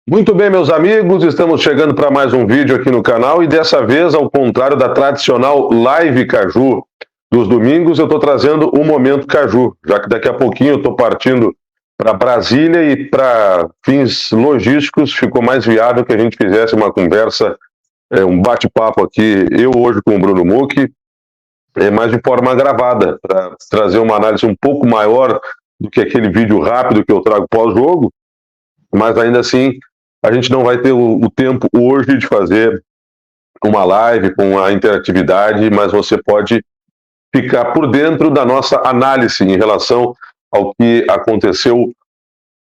Muito bem, meus amigos, estamos chegando para mais um vídeo aqui no canal e dessa vez, ao contrário da tradicional Live Caju dos domingos, eu estou trazendo o Momento Caju, já que daqui a pouquinho eu estou partindo para Brasília e para fins logísticos ficou mais viável que a gente fizesse uma conversa, um bate-papo aqui, eu hoje com o Bruno Mucchi, mas de forma gravada, para trazer uma análise um pouco maior do que aquele vídeo rápido que eu trago pós-jogo, mas ainda assim a gente não vai ter o tempo hoje de fazer uma live com a interatividade, mas você pode ficar por dentro da nossa análise em relação ao que aconteceu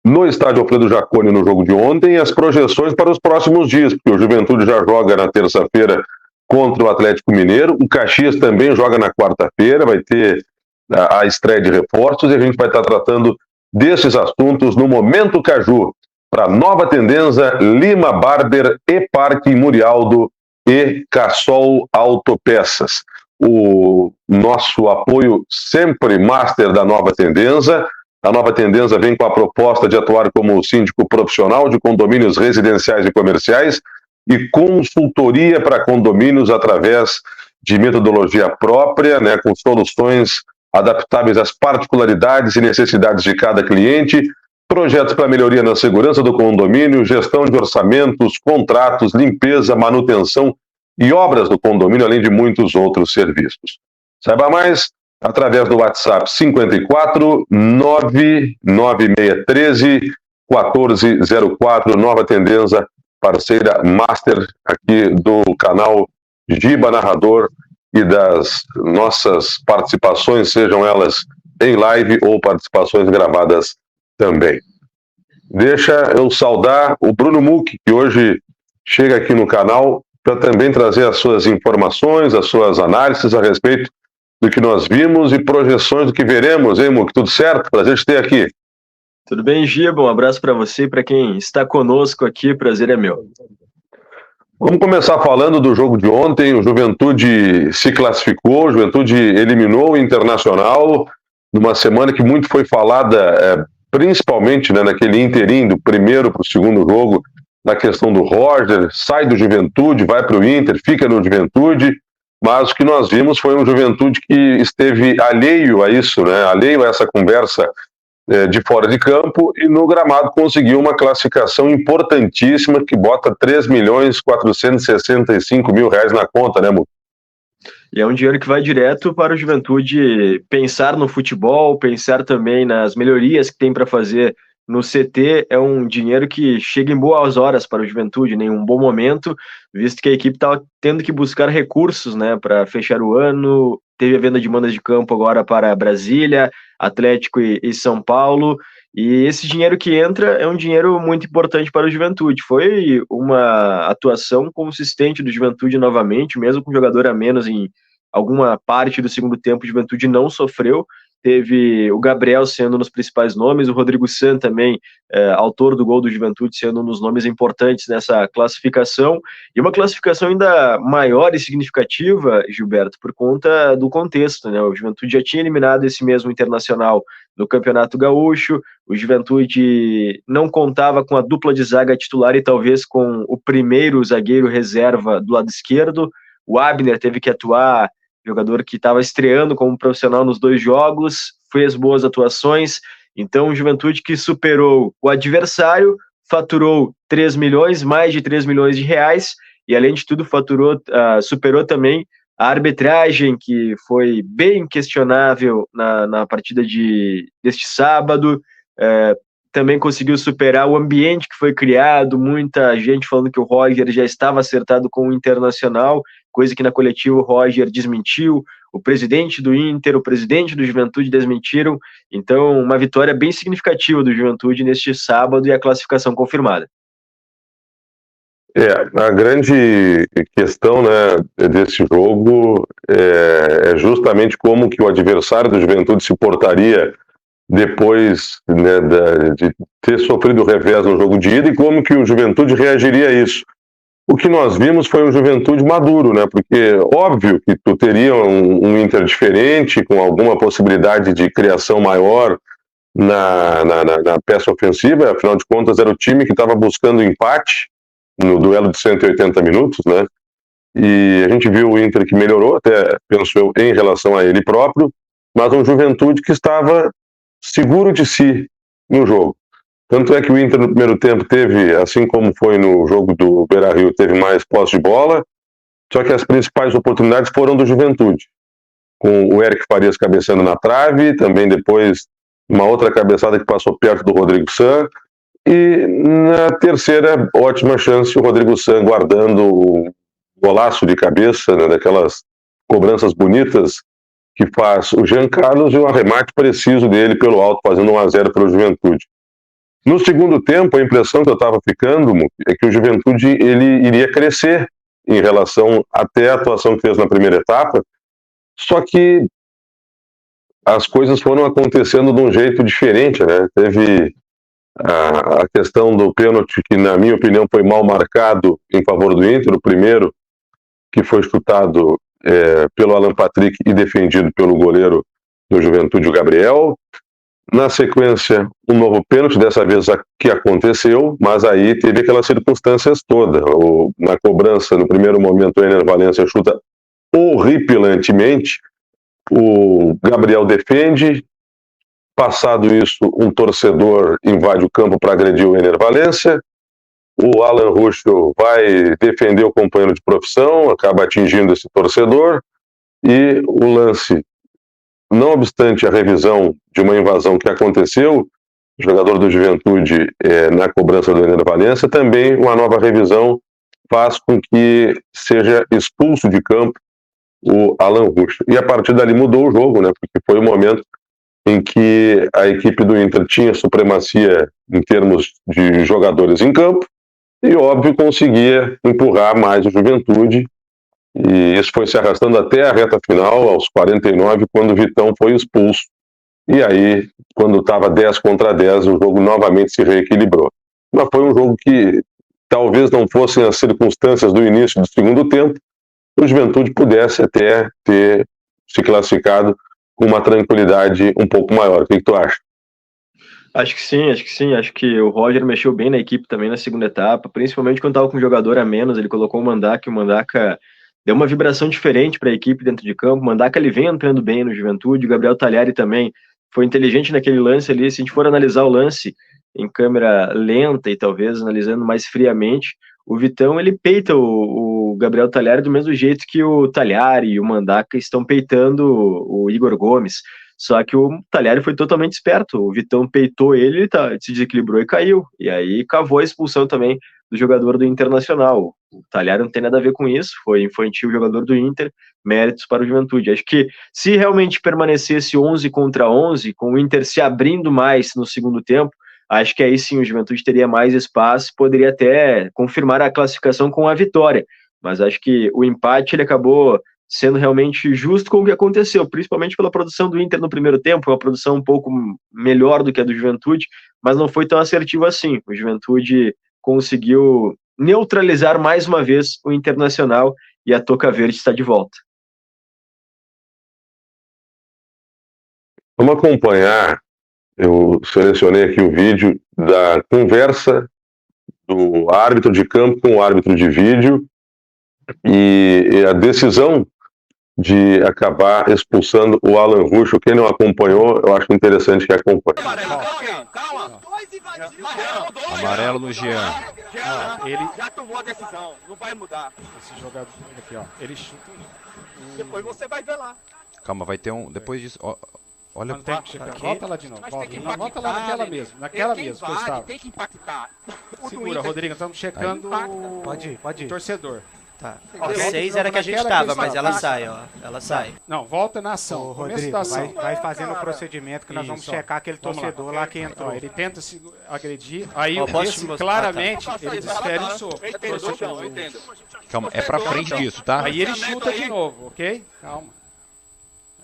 no estádio Alfredo Jaconi no jogo de ontem e as projeções para os próximos dias, porque o Juventude já joga na terça-feira contra o Atlético Mineiro, o Caxias também joga na quarta-feira, vai ter a estreia de reforços e a gente vai estar tratando desses assuntos no Momento Caju, para Nova Tendência, Lima Barber e Parque Murialdo e Cassol Autopeças. O nosso apoio sempre master da Nova Tendência. A Nova Tendência vem com a proposta de atuar como síndico profissional de condomínios residenciais e comerciais e consultoria para condomínios através de metodologia própria, né, com soluções adaptáveis às particularidades e necessidades de cada cliente, projetos para melhoria na segurança do condomínio, gestão de orçamentos, contratos, limpeza, manutenção e obras do condomínio, além de muitos outros serviços. Saiba mais através do WhatsApp 54 99613 1404, Nova Tendência, parceira master aqui do canal Giba Narrador e das nossas participações, sejam elas em live ou participações gravadas também. Deixa eu saudar o Bruno Mucchi, que hoje chega aqui no canal para também trazer as suas informações, as suas análises a respeito do que nós vimos e projeções do que veremos, hein, Mucchi? Tudo certo? Prazer te ter aqui. Tudo bem, Giba? Um abraço para você e para quem está conosco aqui, prazer é meu. Vamos começar falando do jogo de ontem. O Juventude se classificou, o Juventude eliminou o Internacional numa semana que muito foi falada, principalmente, né, naquele interim do primeiro para o segundo jogo, na questão do Roger, sai do Juventude, vai para o Inter, fica no Juventude, mas o que nós vimos foi um Juventude que esteve alheio a isso, né, alheio a essa conversa de fora de campo, e no gramado conseguiu uma classificação importantíssima que bota R$3.465.000 na conta, né, Mucchi? E é um dinheiro que vai direto para o Juventude pensar no futebol, pensar também nas melhorias que tem para fazer no CT. É um dinheiro que chega em boas horas para o Juventude, né, em um bom momento, visto que a equipe estava tendo que buscar recursos, né, para fechar o ano. Teve a venda de mandas de campo agora para Brasília, Atlético e São Paulo, e esse dinheiro que entra é um dinheiro muito importante para o Juventude. Foi uma atuação consistente do Juventude novamente, mesmo com jogador a menos em alguma parte do segundo tempo, o Juventude não sofreu. Teve o Gabriel sendo um dos principais nomes, o Rodrigo San também, autor do gol do Juventude, sendo um dos nomes importantes nessa classificação, e uma classificação ainda maior e significativa, Gilberto, por conta do contexto, né? O Juventude já tinha eliminado esse mesmo Internacional no Campeonato Gaúcho, o Juventude não contava com a dupla de zaga titular e talvez com o primeiro zagueiro reserva do lado esquerdo. O Abner teve que atuar, jogador que estava estreando como profissional nos 2 jogos, fez boas atuações. Então, o Juventude que superou o adversário, faturou 3 milhões, mais de 3 milhões de reais, e além de tudo superou também a arbitragem, que foi bem questionável na partida deste sábado. Também conseguiu superar o ambiente que foi criado, muita gente falando que o Roger já estava acertado com o Internacional, coisa que na coletiva o Roger desmentiu, o presidente do Inter, o presidente do Juventude desmentiram. Então, uma vitória bem significativa do Juventude neste sábado e a classificação confirmada. A grande questão, né, desse jogo é justamente como que o adversário do Juventude se portaria depois, né, de ter sofrido o revés no jogo de ida e como que o Juventude reagiria a isso. O que nós vimos foi um Juventude maduro, né, porque óbvio que tu teria um Inter diferente, com alguma possibilidade de criação maior na peça ofensiva, afinal de contas era o time que estava buscando empate no duelo de 180 minutos, né? E a gente viu o Inter que melhorou, até penso eu, em relação a ele próprio, mas um Juventude que estava seguro de si no jogo. Tanto é que o Inter no primeiro tempo teve, assim como foi no jogo do Beira-Rio, teve mais posse de bola, só que as principais oportunidades foram do Juventude, com o Eric Farias cabeceando na trave, também depois uma outra cabeçada que passou perto do Rodrigo San, e na terceira ótima chance o Rodrigo San guardando o golaço de cabeça, né, daquelas cobranças bonitas que faz o Jean Carlos e um arremate preciso dele pelo alto, fazendo 1-0 para o Juventude. No segundo tempo, a impressão que eu estava ficando é que o Juventude ele iria crescer em relação até a atuação que fez na primeira etapa, só que as coisas foram acontecendo de um jeito diferente, né? Teve a questão do pênalti que, na minha opinião, foi mal marcado em favor do Inter, o primeiro, que foi chutado pelo Alan Patrick e defendido pelo goleiro do Juventude, o Gabriel. Na sequência, um novo pênalti, dessa vez que aconteceu, mas aí teve aquelas circunstâncias todas. Na cobrança, no primeiro momento, o Ener Valencia chuta horripilantemente, o Gabriel defende, passado isso, um torcedor invade o campo para agredir o Ener Valencia, o Alan Ruschel vai defender o companheiro de profissão, acaba atingindo esse torcedor, e o lance, não obstante a revisão de uma invasão que aconteceu, o jogador do Juventude na cobrança do Ener Valencia, também uma nova revisão faz com que seja expulso de campo o Alan Ruschel. E a partir dali mudou o jogo, né? Porque foi o momento em que a equipe do Inter tinha supremacia em termos de jogadores em campo e, óbvio, conseguia empurrar mais o Juventude. E isso foi se arrastando até a reta final, aos 49, quando o Vitão foi expulso. E aí, quando estava 10-10, o jogo novamente se reequilibrou. Mas foi um jogo que talvez não fossem as circunstâncias do início do segundo tempo, o Juventude pudesse até ter se classificado com uma tranquilidade um pouco maior. O que tu acha? Acho que sim, acho que sim. Acho que o Roger mexeu bem na equipe também na segunda etapa, principalmente quando estava com um jogador a menos. Ele colocou o Mandaca, e o Mandaca deu uma vibração diferente para a equipe dentro de campo. O Mandaca ele vem entrando bem no Juventude, o Gabriel Talhari também foi inteligente naquele lance ali. Se a gente for analisar o lance em câmera lenta e talvez analisando mais friamente, o Vitão ele peita o Gabriel Talhari do mesmo jeito que o Talhari e o Mandaca estão peitando o Igor Gomes. Só que o Talhari foi totalmente esperto. O Vitão peitou ele, se desequilibrou e caiu. E aí cavou a expulsão também do jogador do Internacional. O Talhari não tem nada a ver com isso, foi infantil o jogador do Inter, méritos para o Juventude. Acho que se realmente permanecesse 11 contra 11, com o Inter se abrindo mais no segundo tempo, acho que aí sim o Juventude teria mais espaço, poderia até confirmar a classificação com a vitória. Mas acho que o empate ele acabou sendo realmente justo com o que aconteceu, principalmente pela produção do Inter no primeiro tempo, uma produção um pouco melhor do que a do Juventude, mas não foi tão assertivo assim. O Juventude conseguiu neutralizar mais uma vez o Internacional e a Toca Verde está de volta. Vamos acompanhar, eu selecionei aqui o vídeo da conversa do árbitro de campo com o árbitro de vídeo e a decisão de acabar expulsando o Alan Ruschel. Quem não acompanhou, eu acho interessante que acompanhe. Calma. Amarelo no Jean. Ele já tomou a decisão, não vai mudar. Esse jogador aqui, ó, ele chuta. Depois você vai ver lá. Calma, vai ter um. Depois disso. Ó, olha. Volta lá de novo. Volta lá naquela mesmo. Naquela mesmo. Tem que impactar. Segura, Rodrigo, estamos checando. Pode ir. Torcedor. Tá. 6 era que a gente tava, mas ela sai, ó. Ela sai. Não, volta na ação. Rodrigo, vai fazendo o procedimento que nós vamos checar aquele torcedor lá que entrou. Ele tenta se agredir, aí claramente ele desfere o soco. Eu entendo. Calma, é pra frente disso, tá? Aí ele chuta de novo, ok? Calma.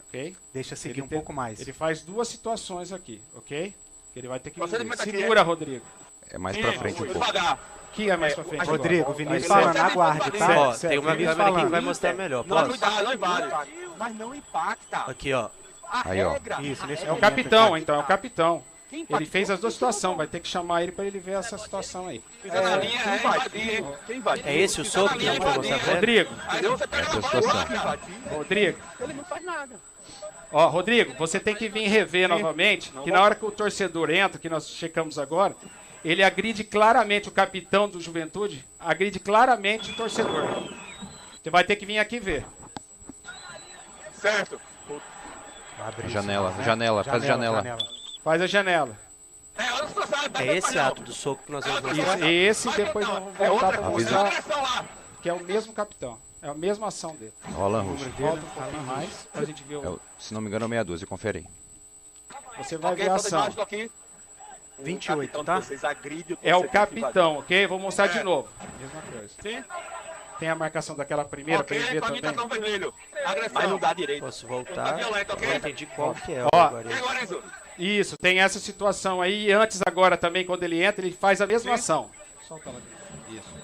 Ok? Deixa seguir um pouco mais. Ele faz duas situações aqui, ok? Ele vai ter que... Segura, Rodrigo. É mais pra frente um pouco. Que é mais pra frente. Rodrigo, Vinícius falando, aguarde, tá? Ó, tem uma câmera aqui que vai mostrar melhor. Não invade. Mas não impacta. Aqui, ó. Aí, ó. Isso, nesse É o capitão, então, é o capitão. Ele fez as duas situações, vai ter que chamar ele para ele ver essa situação aí. É esse o soco que não foi mostrar pra ele? Rodrigo. Essa é a situação. Rodrigo. Ó, Rodrigo, você tem que vir rever novamente, que na hora que o torcedor entra, que nós checamos agora, ele agride claramente o capitão do Juventude, agride claramente o torcedor. Você vai ter que vir aqui ver. Certo. Janela, faz janela. Faz a janela. É esse ato do soco que nós vamos mostrar? Isso, esse depois nós vamos voltar para mostrar que é o mesmo capitão. É a mesma ação dele. O Alan Russo. Volta um pouquinho mais pra gente ver o... Se não me engano, é meia dúzia, confere aí. Você vai ver a ação. 28, tá? É o capitão, ok? Vou mostrar de novo. Mesma coisa. Sim. Tem a marcação daquela primeira pra ele ver também. Cartão vermelho. Agressão. Mas não dá direito. Posso voltar? Violento, ok? Eu entendi qual que é. Ó, Agora. E agora, Enzo? Isso, tem essa situação aí. E antes agora também, quando ele entra, ele faz a mesma ação. Solta lá. Isso.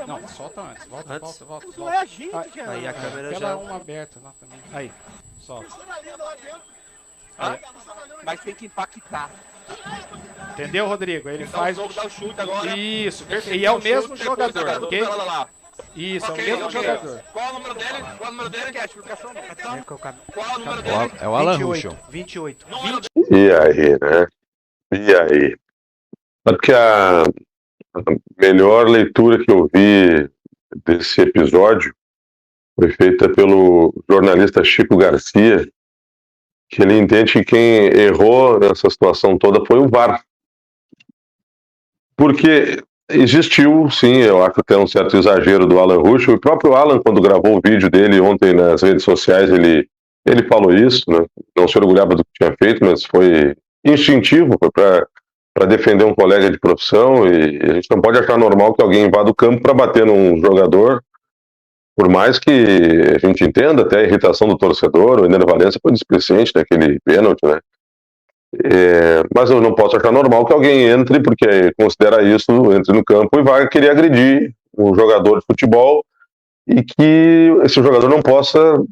Não, solta antes. Volta, Antes? volta. Não é a gente, Aí a câmera Aquela já... é uma aberta lá também. Aí, solta. Mas tem que impactar. Entendeu, Rodrigo? Ele faz o... Dá o chute agora. Isso, perfeito. E é o mesmo jogador, ok? Lá. Isso, é o Ok, mesmo ok. jogador. Qual o número dele? Qual o número dele? Quer explicação? Qual o número dele? É o Alan Russo. 28. E aí, né? E aí? Sabe que a melhor leitura que eu vi desse episódio foi feita pelo jornalista Chico Garcia, que ele entende que quem errou nessa situação toda foi o VAR. Porque existiu, sim, eu acho até um certo exagero do Alan Russo. O próprio Alan, quando gravou o vídeo dele ontem nas redes sociais, ele falou isso, né? Não se orgulhava do que tinha feito, mas foi instintivo, foi para defender um colega de profissão, e a gente não pode achar normal que alguém vá do campo para bater num jogador, por mais que a gente entenda até a irritação do torcedor. O Ener Valencia foi displicente naquele pênalti, né? Mas eu não posso achar normal que alguém entre, porque considera isso, entre no campo e vai querer agredir um jogador de futebol, e que esse jogador não possa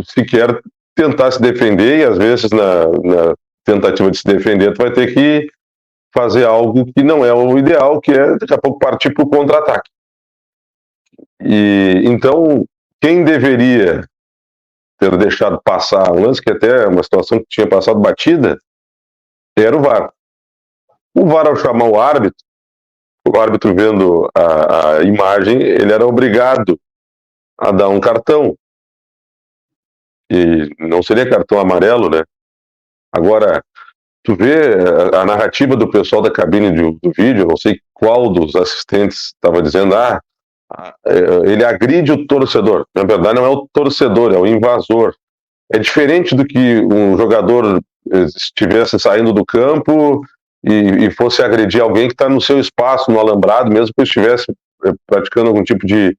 sequer tentar se defender, e às vezes na tentativa de se defender tu vai ter que fazer algo que não é o ideal, que é daqui a pouco partir para o contra-ataque. E então quem deveria ter deixado passar um lance, que até é uma situação que tinha passado batida, era o VAR. O VAR, ao chamar o árbitro vendo a imagem, ele era obrigado a dar um cartão. E não seria cartão amarelo, né? Agora, tu vê a narrativa do pessoal da cabine do vídeo, não sei qual dos assistentes estava dizendo, ele agride o torcedor. Na verdade, não é o torcedor, é o invasor. É diferente do que um jogador estivesse saindo do campo e fosse agredir alguém que está no seu espaço, no alambrado, mesmo que estivesse praticando algum tipo de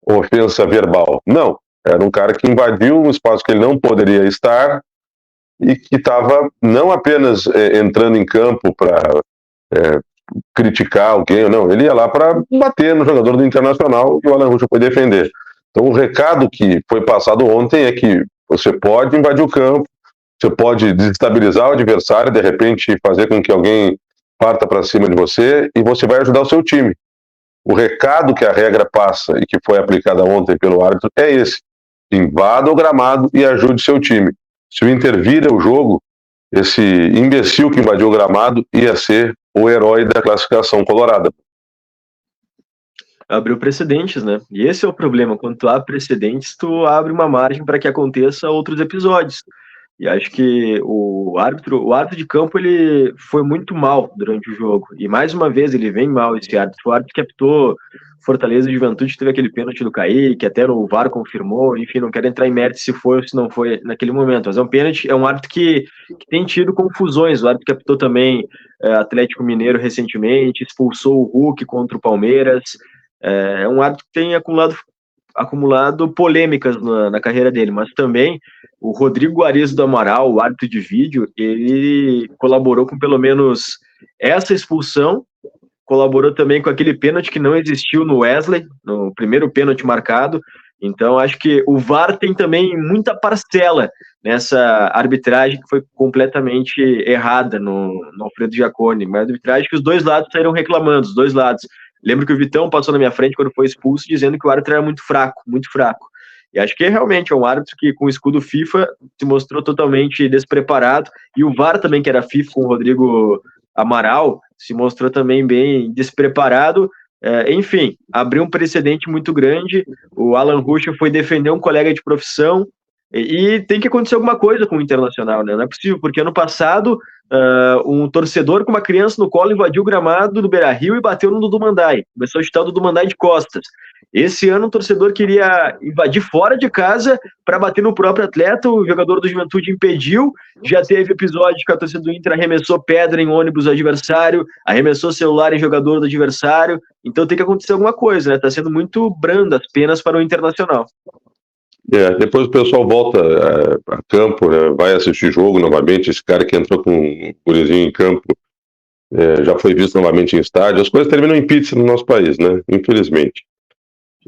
ofensa verbal. Não, era um cara que invadiu um espaço que ele não poderia estar e que estava não apenas entrando em campo para criticar alguém, não, ele ia lá para bater no jogador do Internacional, e o Alan Russo foi defender. Então o recado que foi passado ontem é que você pode invadir o campo, você pode desestabilizar o adversário, de repente fazer com que alguém parta para cima de você, e você vai ajudar o seu time. O recado que a regra passa e que foi aplicada ontem pelo árbitro é esse: invada o gramado e ajude seu time. Se o Inter vira o jogo, esse imbecil que invadiu o gramado ia ser o herói da classificação colorada. Abriu precedentes, né? E esse é o problema. Quando tu abre precedentes, tu abre uma margem para que aconteça outros episódios. E acho que o árbitro de campo, ele foi muito mal durante o jogo. E mais uma vez ele vem mal, esse árbitro. O árbitro que apitou Fortaleza e Juventude, teve aquele pênalti do Kaique, que até o VAR confirmou. Enfim, não quero entrar em mérito se foi ou se não foi naquele momento. Mas é um pênalti, é um árbitro que tem tido confusões. O árbitro que apitou também Atlético Mineiro recentemente, expulsou o Hulk contra o Palmeiras. É um árbitro que tem acumulado polêmicas na carreira dele, mas também o Rodrigo Guarizo do Amaral, o árbitro de vídeo, ele colaborou com pelo menos essa expulsão, colaborou também com aquele pênalti que não existiu no Wesley, no primeiro pênalti marcado. Então acho que o VAR tem também muita parcela nessa arbitragem que foi completamente errada no Alfredo Jaconi, uma arbitragem que os dois lados saíram reclamando, os dois lados. Lembro que o Vitão passou na minha frente quando foi expulso, dizendo que o árbitro era muito fraco, muito fraco. E acho que realmente é um árbitro que, com o escudo FIFA, se mostrou totalmente despreparado, e o VAR também, que era FIFA, com o Rodrigo Amaral, se mostrou também bem despreparado. Enfim, abriu um precedente muito grande. O Alan Ruschel foi defender um colega de profissão, e tem que acontecer alguma coisa com o Internacional, né? Não é possível, porque ano passado um torcedor com uma criança no colo invadiu o gramado do Beira-Rio e bateu no Dudu Mandai, começou a chutar o Dudu Mandai de costas. Esse ano o torcedor queria invadir fora de casa para bater no próprio atleta, o jogador do Juventude impediu. Já teve episódio que a torcida do Inter arremessou pedra em ônibus do adversário, arremessou celular em jogador do adversário. Então tem que acontecer alguma coisa, né? Tá sendo muito branda as penas para o Internacional. Depois o pessoal volta a campo, né, vai assistir jogo novamente. Esse cara que entrou com um gurizinho em campo já foi visto novamente em estádio. As coisas terminam em pizza no nosso país, né? Infelizmente.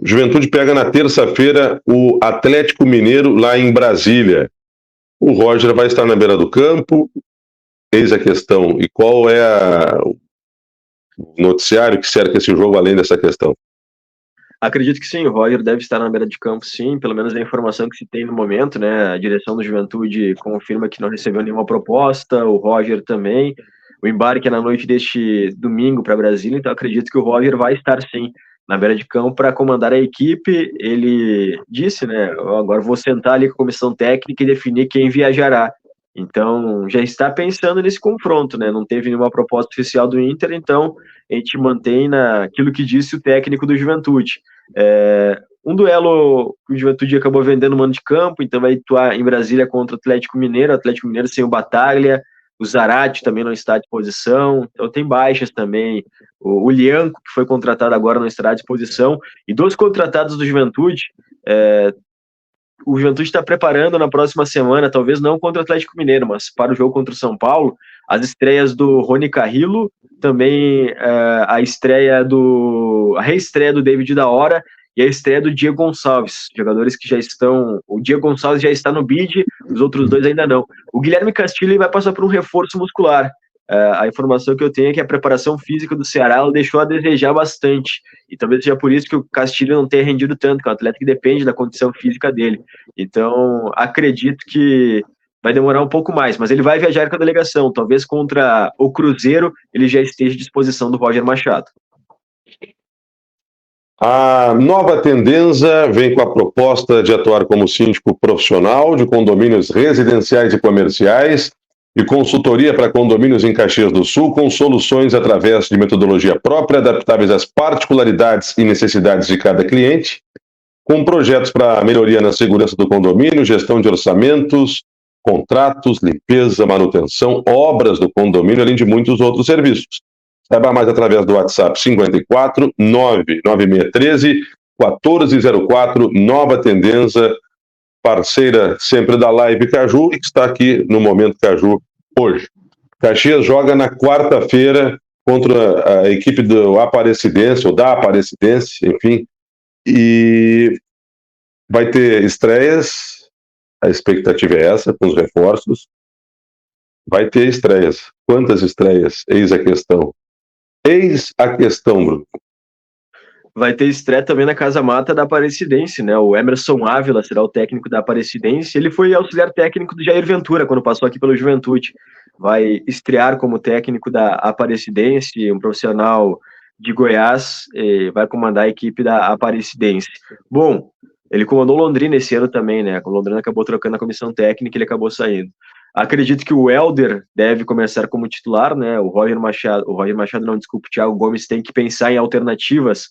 Juventude pega na terça-feira o Atlético Mineiro lá em Brasília. O Roger vai estar na beira do campo. Eis a questão. E qual é o noticiário que cerca esse jogo além dessa questão? Acredito que sim, o Roger deve estar na beira de campo, sim, pelo menos a informação que se tem no momento, né? A direção do Juventude confirma que não recebeu nenhuma proposta, o Roger também. O embarque é na noite deste domingo para Brasília, então acredito que o Roger vai estar, sim, na beira de campo para comandar a equipe. Ele disse, né? Agora vou sentar ali com a comissão técnica e definir quem viajará. Então, já está pensando nesse confronto, né? Não teve nenhuma proposta oficial do Inter, então a gente mantém naquilo que disse o técnico do Juventude. Um duelo que o Juventude acabou vendendo mano de campo, então vai atuar em Brasília contra o Atlético Mineiro sem o Bataglia, o Zarate também não está à disposição, então tem baixas também. O Lianco, que foi contratado agora, não estará à disposição, e dos contratados do Juventude, o Juventude está preparando na próxima semana, talvez não contra o Atlético Mineiro, mas para o jogo contra o São Paulo, as estreias do Rony Carrillo, também a reestreia do David da Hora e a estreia do Diego Gonçalves, jogadores que já estão... O Diego Gonçalves já está no bid, os outros dois ainda não. O Guilherme Castilho vai passar por um reforço muscular. A informação que eu tenho é que a preparação física do Ceará ela deixou a desejar bastante, e talvez seja por isso que o Castilho não tenha rendido tanto, que é um atleta que depende da condição física dele. Então, acredito que vai demorar um pouco mais, mas ele vai viajar com a delegação, talvez contra o Cruzeiro ele já esteja à disposição do Roger Machado. A Nova Tendenza vem com a proposta de atuar como síndico profissional de condomínios residenciais e comerciais e consultoria para condomínios em Caxias do Sul, com soluções através de metodologia própria, adaptáveis às particularidades e necessidades de cada cliente, com projetos para melhoria na segurança do condomínio, gestão de orçamentos, contratos, limpeza, manutenção, obras do condomínio, além de muitos outros serviços. Saiba mais através do WhatsApp 54 99613 1404, Nova Tendenza, parceira sempre da Live Caju e que está aqui no Momento Caju hoje. Caxias joga na quarta-feira contra a equipe do Aparecidense, ou da Aparecidense, enfim, e vai ter estreias, a expectativa é essa, com os reforços. Vai ter estreias. Quantas estreias? Eis a questão. Eis a questão, Bruno. Vai ter estreia também na Casa Mata da Aparecidense, né? O Emerson Ávila será o técnico da Aparecidense. Ele foi auxiliar técnico do Jair Ventura quando passou aqui pelo Juventude. Vai estrear como técnico da Aparecidense, um profissional de Goiás, vai comandar a equipe da Aparecidense. Bom, ele comandou Londrina esse ano também, né? O Londrina acabou trocando a comissão técnica e ele acabou saindo. Acredito que o Helder deve começar como titular, né? O Roger Machado não, desculpa, o Thiago Gomes tem que pensar em alternativas,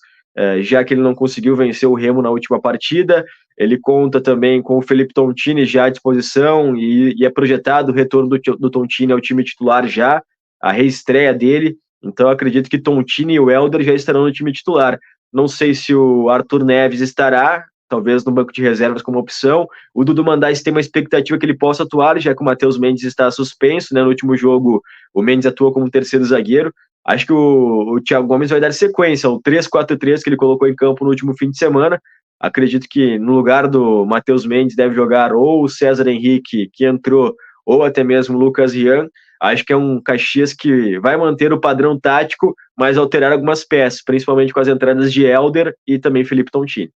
já que ele não conseguiu vencer o Remo na última partida. Ele conta também com o Felipe Tontini já à disposição e é projetado o retorno do Tontini ao time titular já, a reestreia dele. Então acredito que Tontini e o Helder já estarão no time titular. Não sei se o Arthur Neves estará, talvez no banco de reservas como opção. O Dudu Mandais tem uma expectativa que ele possa atuar, já que o Matheus Mendes está suspenso, né? No último jogo o Mendes atuou como terceiro zagueiro. Acho que o Thiago Gomes vai dar sequência ao 3-4-3 que ele colocou em campo no último fim de semana. Acredito que no lugar do Matheus Mendes deve jogar ou o César Henrique, que entrou, ou até mesmo o Lucas Rian. Acho que é um Caxias que vai manter o padrão tático, mas alterar algumas peças, principalmente com as entradas de Helder e também Felipe Tontini.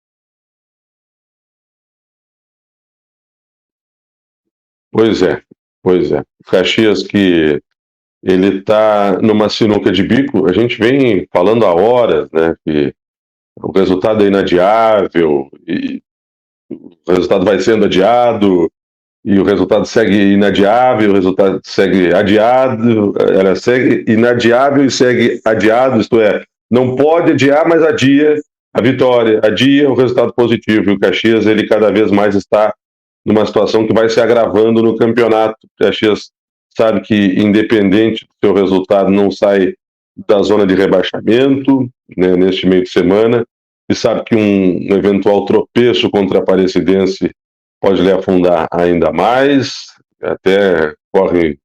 Pois é, pois é. O Caxias que ele está numa sinuca de bico, a gente vem falando há horas, né, que o resultado é inadiável, e o resultado vai sendo adiado, e o resultado segue inadiável, o resultado segue adiado, ela segue inadiável e segue adiado, isto é, não pode adiar, mas adia a vitória, adia o resultado positivo, e o Caxias, ele cada vez mais está numa situação que vai se agravando no campeonato. O Caxias sabe que, independente do seu resultado, não sai da zona de rebaixamento, né, neste meio de semana, e sabe que um eventual tropeço contra a Aparecidense pode lhe afundar ainda mais, até corre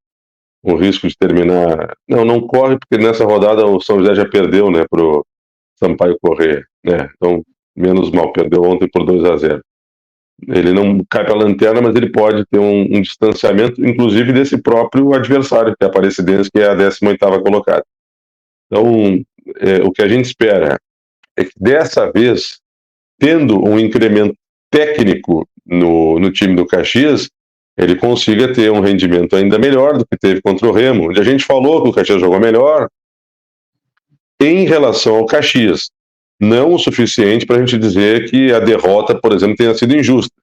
o risco de terminar... Não corre, porque nessa rodada o São José já perdeu, né, para o Sampaio Corrêa, né, então menos mal, perdeu ontem por 2-0. Ele não cai para a lanterna, mas ele pode ter um distanciamento, inclusive desse próprio adversário, que é a Aparecidense, que é a 18ª colocada. Então, o que a gente espera é que dessa vez, tendo um incremento técnico no time do Caxias, ele consiga ter um rendimento ainda melhor do que teve contra o Remo, onde a gente falou que o Caxias jogou melhor em relação ao Caxias. Não o suficiente para a gente dizer que a derrota, por exemplo, tenha sido injusta.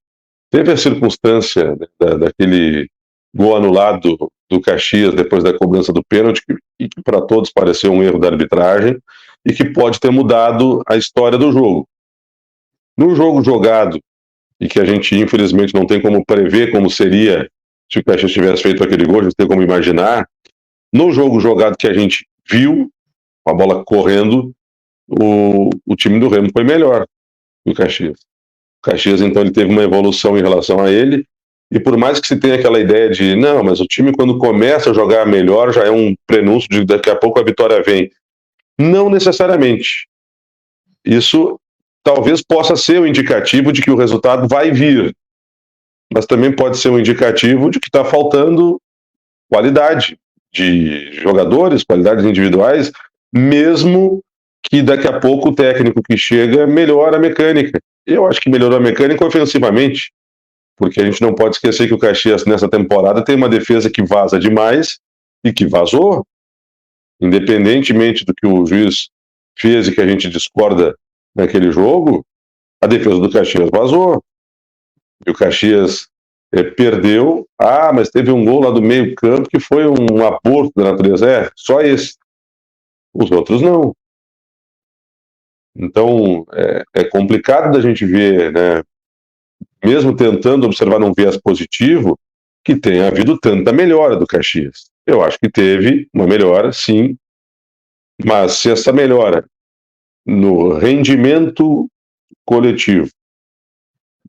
Teve a circunstância, né, daquele gol anulado do Caxias depois da cobrança do pênalti, que para todos pareceu um erro da arbitragem e que pode ter mudado a história do jogo. No jogo jogado, e que a gente infelizmente não tem como prever como seria se o Caxias tivesse feito aquele gol, a gente tem como imaginar, no jogo jogado que a gente viu, com a bola correndo, o time do Remo foi melhor que o Caxias. O Caxias, então, ele teve uma evolução em relação a ele, e por mais que se tenha aquela ideia de, não, mas o time quando começa a jogar melhor já é um prenúncio de daqui a pouco a vitória vem. Não necessariamente. Isso talvez possa ser um indicativo de que o resultado vai vir, mas também pode ser um indicativo de que está faltando qualidade de jogadores, qualidades individuais, mesmo que daqui a pouco o técnico que chega melhora a mecânica. Eu acho que melhorou a mecânica ofensivamente, porque a gente não pode esquecer que o Caxias nessa temporada tem uma defesa que vaza demais e que vazou, independentemente do que o juiz fez e que a gente discorda naquele jogo, a defesa do Caxias vazou. E o Caxias perdeu, mas teve um gol lá do meio campo que foi um aborto da natureza, só esse. Os outros não. Então, é complicado da gente ver, né, mesmo tentando observar um viés positivo, que tenha havido tanta melhora do Caxias. Eu acho que teve uma melhora, sim, mas se essa melhora no rendimento coletivo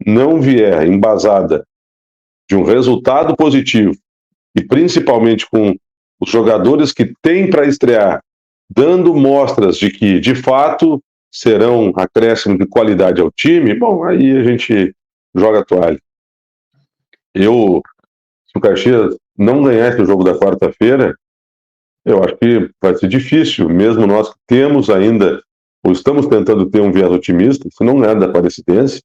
não vier embasada de um resultado positivo, e principalmente com os jogadores que têm para estrear, dando mostras de que, de fato, serão acréscimo de qualidade ao time, bom, aí a gente joga a toalha. Se o Caxias não ganhar esse jogo da quarta-feira, eu acho que vai ser difícil, mesmo nós que temos ainda, ou estamos tentando ter um viés otimista, se não ganhar da Aparecidense,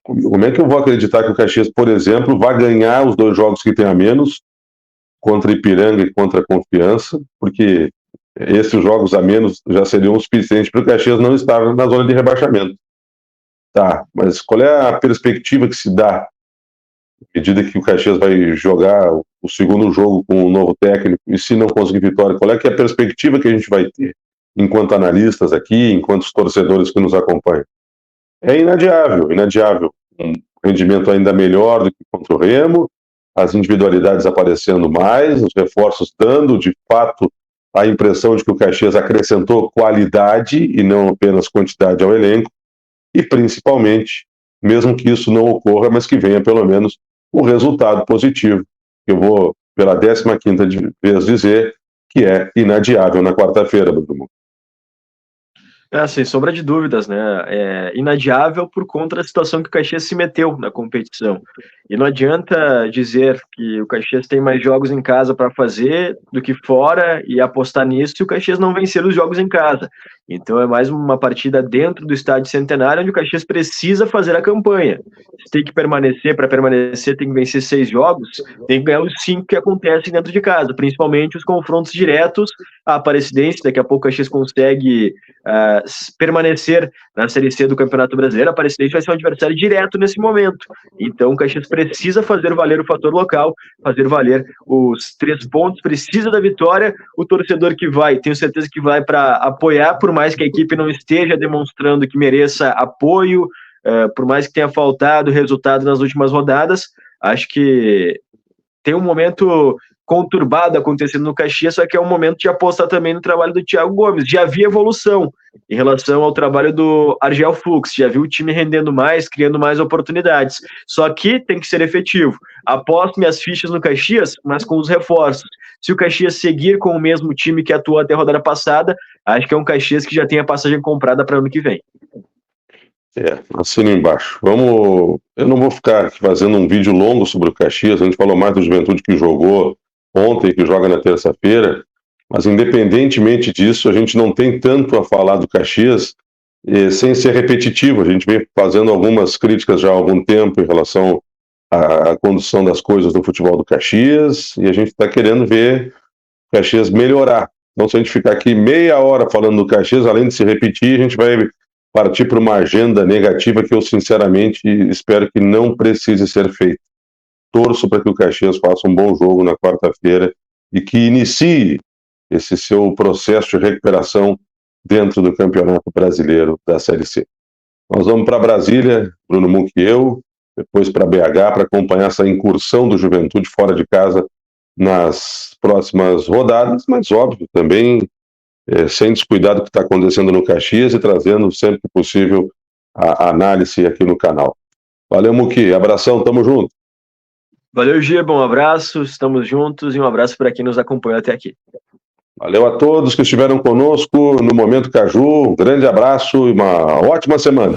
como é que eu vou acreditar que o Caxias, por exemplo, vai ganhar os 2 jogos que tem a menos, contra Ipiranga e contra a Confiança, porque esses jogos a menos já seriam o suficiente para o Caxias não estar na zona de rebaixamento. Tá, mas qual é a perspectiva que se dá, à medida que o Caxias vai jogar o segundo jogo com um novo técnico, e se não conseguir vitória, qual é que é a perspectiva que a gente vai ter, enquanto analistas aqui, enquanto os torcedores que nos acompanham? É inadiável. Um rendimento ainda melhor do que contra o Remo, as individualidades aparecendo mais, os reforços dando, de fato, a impressão de que o Caxias acrescentou qualidade e não apenas quantidade ao elenco, e principalmente, mesmo que isso não ocorra, mas que venha pelo menos o resultado positivo. Eu vou, pela 15ª vez, dizer que é inadiável na quarta-feira, Bruno. Sem sombra de dúvidas, né? É inadiável por conta da situação que o Caxias se meteu na competição. E não adianta dizer que o Caxias tem mais jogos em casa para fazer do que fora e apostar nisso se o Caxias não vencer os jogos em casa. Então é mais uma partida dentro do Estádio Centenário onde o Caxias precisa fazer a campanha. Se tem que permanecer, para permanecer tem que vencer 6 jogos, tem que ganhar os 5 que acontecem dentro de casa, principalmente os confrontos diretos. A Aparecidense, daqui a pouco o Caxias consegue permanecer na Série C do Campeonato Brasileiro. A Aparecidense vai ser um adversário direto nesse momento. Então o Caxias precisa fazer valer o fator local, fazer valer os 3 pontos, precisa da vitória. O torcedor que vai, tenho certeza que vai para apoiar, por mais que a equipe não esteja demonstrando que mereça apoio, por mais que tenha faltado resultado nas últimas rodadas. Acho que tem um momento conturbado acontecendo no Caxias, só que é um momento de apostar também no trabalho do Thiago Gomes. Já havia evolução em relação ao trabalho do Argel Fux, já viu o time rendendo mais, criando mais oportunidades, só que tem que ser efetivo. Aposto minhas fichas no Caxias, mas com os reforços. Se o Caxias seguir com o mesmo time que atuou até a rodada passada, acho que é um Caxias que já tem a passagem comprada para o ano que vem. Assina embaixo. Eu não vou ficar aqui fazendo um vídeo longo sobre o Caxias, a gente falou mais do Juventude que jogou ontem, que joga na terça-feira, mas independentemente disso, a gente não tem tanto a falar do Caxias sem ser repetitivo. A gente vem fazendo algumas críticas já há algum tempo em relação à condução das coisas no futebol do Caxias, e a gente está querendo ver o Caxias melhorar. Então, se a gente ficar aqui meia hora falando do Caxias, além de se repetir, a gente vai partir para uma agenda negativa que eu, sinceramente, espero que não precise ser feita. Torço para que o Caxias faça um bom jogo na quarta-feira e que inicie esse seu processo de recuperação dentro do Campeonato Brasileiro da Série C. Nós vamos para Brasília, Bruno Muck e eu, depois para BH, para acompanhar essa incursão do Juventude fora de casa nas próximas rodadas, mas, óbvio, também sem descuidar do que está acontecendo no Caxias e trazendo sempre que possível a análise aqui no canal. Valeu, Muki, abração, tamo junto. Valeu, Giba, um abraço, estamos juntos e um abraço para quem nos acompanhou até aqui. Valeu a todos que estiveram conosco no Momento Caju, um grande abraço e uma ótima semana.